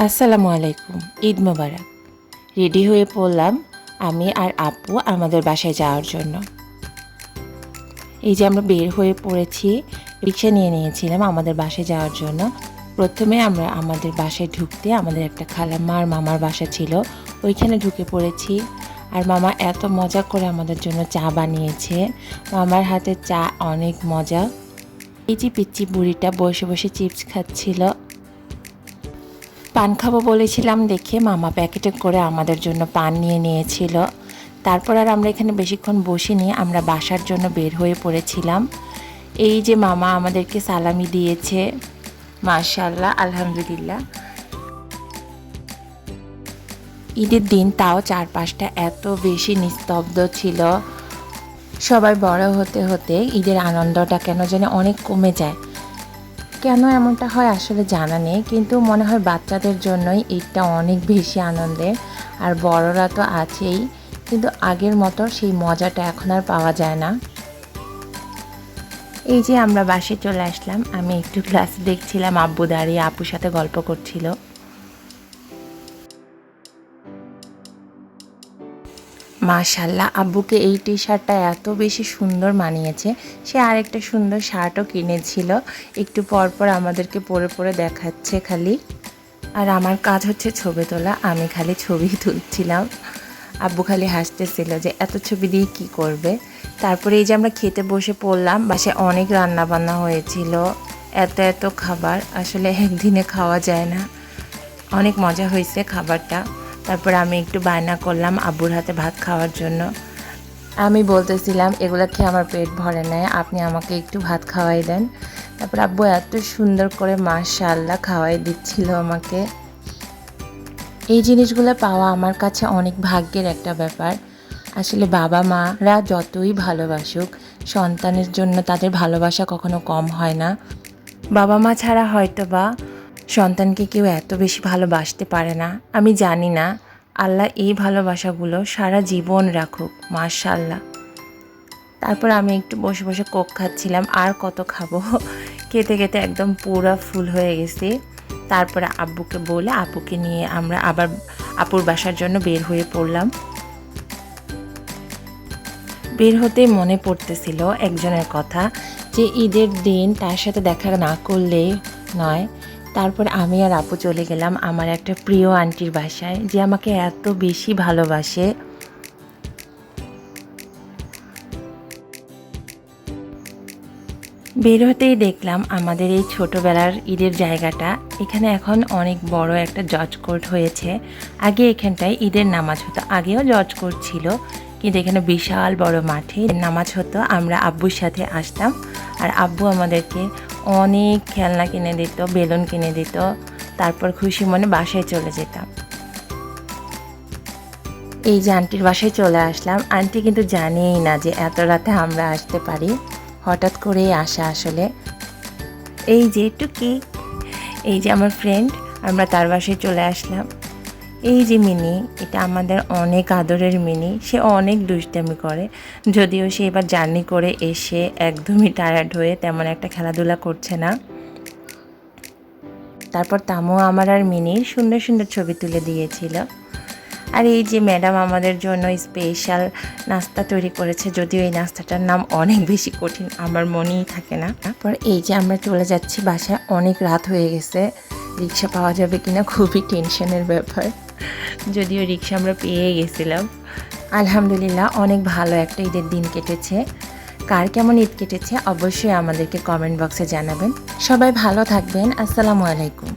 আসসালামু আলাইকুম। ঈদ মোবারক। রেডি হয়ে পড়লাম আমি আর আপু আমাদের বাসায় যাওয়ার জন্য। এই যে আমরা বের হয়ে পড়েছি, রিক্সা নিয়ে নিয়েছিলাম আমাদের বাসায় যাওয়ার জন্য। প্রথমে আমরা আমাদের বাসায় ঢুকতে আমাদের একটা খালাম্মার মামার বাসা ছিল, ওইখানে ঢুকে পড়েছি। আর মামা এত মজা করে আমাদের জন্য চা বানিয়েছে। মামার হাতের চা অনেক মজা। এই যে পিচ্চি বুড়িটা বসে বসে চিপস খাচ্ছিল। পান খাবো বলেছিলাম দেখে মামা প্যাকেটে করে আমাদের জন্য পান নিয়ে নিয়েছিল। তারপর আর আমরা এখানে বেশিক্ষণ বসিনি, আমরা বাসার জন্য বের হয়ে পড়েছিলাম। এই যে মামা আমাদেরকে সালামি দিয়েছে, মাশাআল্লাহ, আলহামদুলিল্লাহ। ঈদের দিন তাও চারপাশটা এত বেশি নিস্তব্ধ ছিল। সবাই বড় হতে হতে ঈদের আনন্দটা কেন জানি অনেক কমে যায়। কেন এমনটা হয় আসলে জানা নেই, কিন্তু মনে হয় বাচ্চাদের জন্যই ঈদটা অনেক বেশি আনন্দের। আর বড়রা তো আছেই, কিন্তু আগের মতো সেই মজাটা এখন আর পাওয়া যায় না। এই যে আমরা বাসে চলে আসলাম, আমি একটু ক্লাস দেখছিলাম, আব্বু দাঁড়িয়ে আপুর সাথে গল্প করছিল। মাশাল্লাহ, আব্বুকে এই টি শার্টটা এত বেশি সুন্দর মানিয়েছে। সে আরেকটা সুন্দর শার্টও কিনেছিল, একটু পর পর আমাদেরকে পরে পরে দেখাচ্ছে খালি। আর আমার কাজ হচ্ছে ছবি তোলা, আমি খালি ছবি তুলছিলাম। আব্বু খালি হাসতেছিল যে এত ছবি দিয়ে কি করবে। তারপরে এই যে আমরা খেতে বসে পড়লাম। বাসায় অনেক রান্না বান্না হয়েছিল, এত এত খাবার আসলে একদিনে খাওয়া যায় না। অনেক মজা হয়েছে খাবারটা। তারপর আমি একটু বায়না করলাম আব্বুর হাতে ভাত খাওয়ার জন্য। আমি বলতেছিলাম এগুলো খেয়ে আমার পেট ভরে নেয়, আপনি আমাকে একটু ভাত খাওয়াই দেন। তারপর আব্বু এত সুন্দর করে মাশাআল্লাহ খাওয়াই দিচ্ছিল আমাকে। এই জিনিসগুলো পাওয়া আমার কাছে অনেক ভাগ্যের একটা ব্যাপার। আসলে বাবা মারা যতই ভালোবাসুক, সন্তানের জন্য তাদের ভালোবাসা কখনো কম হয় না। বাবা মা ছাড়া হয়তো বা সন্তানকে কেউ এত বেশি ভালোবাসতে পারে না। আমি জানি না, আল্লাহ এই ভালোবাসাগুলো সারা জীবন রাখুক, মাশাআল্লাহ। তারপর আমি একটু বসে বসে কোক খাচ্ছিলাম, আর কত খাবো, খেতে খেতে একদম পুরা ফুল হয়ে গেছি। তারপরে আব্বুকে বলে আপুকে নিয়ে আমরা আবার আপুর বাসার জন্য বের হয়ে পড়লাম। বের হতেই মনে পড়তেছিল একজনের কথা, যে ঈদের দিন তার সাথে দেখা না করলেই নয়। তারপর আমি আর আপু চলে গেলাম আমার একটা প্রিয় আন্টির বাসায়, যে আমাকে এত বেশি ভালোবাসে। বের হতেই দেখলাম আমাদের এই ছোটোবেলার ঈদের জায়গাটা, এখানে এখন অনেক বড় একটা জজ কোর্ট হয়েছে। আগে এখানটায় ঈদের নামাজ হতো, আগেও জজ কোর্ট ছিল, কিন্তু এখানে বিশাল বড় মাঠে নামাজ হতো। আমরা আব্বুর সাথে আসতাম, আর আব্বু আমাদেরকে অনেক খেলনা কিনে দিত, বেলুন কিনে দিত। তারপর খুশি মনে বাসায় চলে যেতাম। এই যে আন্টির বাসায় চলে আসলাম, আন্টি কিন্তু জানেই না যে এত রাতে আমরা আসতে পারি, হঠাৎ করেই আসা আসলে। এই যে টুকি, এই যে আমার ফ্রেন্ড, আমরা তার বাসায় চলে আসলাম। এই যে মিনি, এটা আমাদের অনেক আদরের মিনি, সে অনেক দুষ্টামি করে। যদিও সে এবার জার্নি করে এসে একদমই টায়ার্ড হয়ে তেমন একটা খেলাধুলা করছে না। তারপর তামু আমার আর মিনির সুন্দর সুন্দর ছবি তুলে দিয়েছিল। আর এই যে ম্যাডাম আমাদের জন্য স্পেশাল নাস্তা তৈরি করেছে, যদিও এই নাস্তাটার নাম অনেক বেশি কঠিন, আমার মনেই থাকে না। তারপর এই যে আমরা চলে যাচ্ছি বাসায়, অনেক রাত হয়ে গেছে, রিক্সা পাওয়া যাবে কিনা খুবই টেনশনের ব্যাপার। যদিও রিক্সা আমরা পেয়ে গেছিলাম। আলহামদুলিল্লাহ, অনেক ভালো একটা ঈদের দিন কেটেছে। কার কেমন ঈদ কেটেছে অবশ্যই আমাদেরকে কমেন্ট বক্সে জানাবেন। সবাই ভালো থাকবেন। আসসালামু আলাইকুম।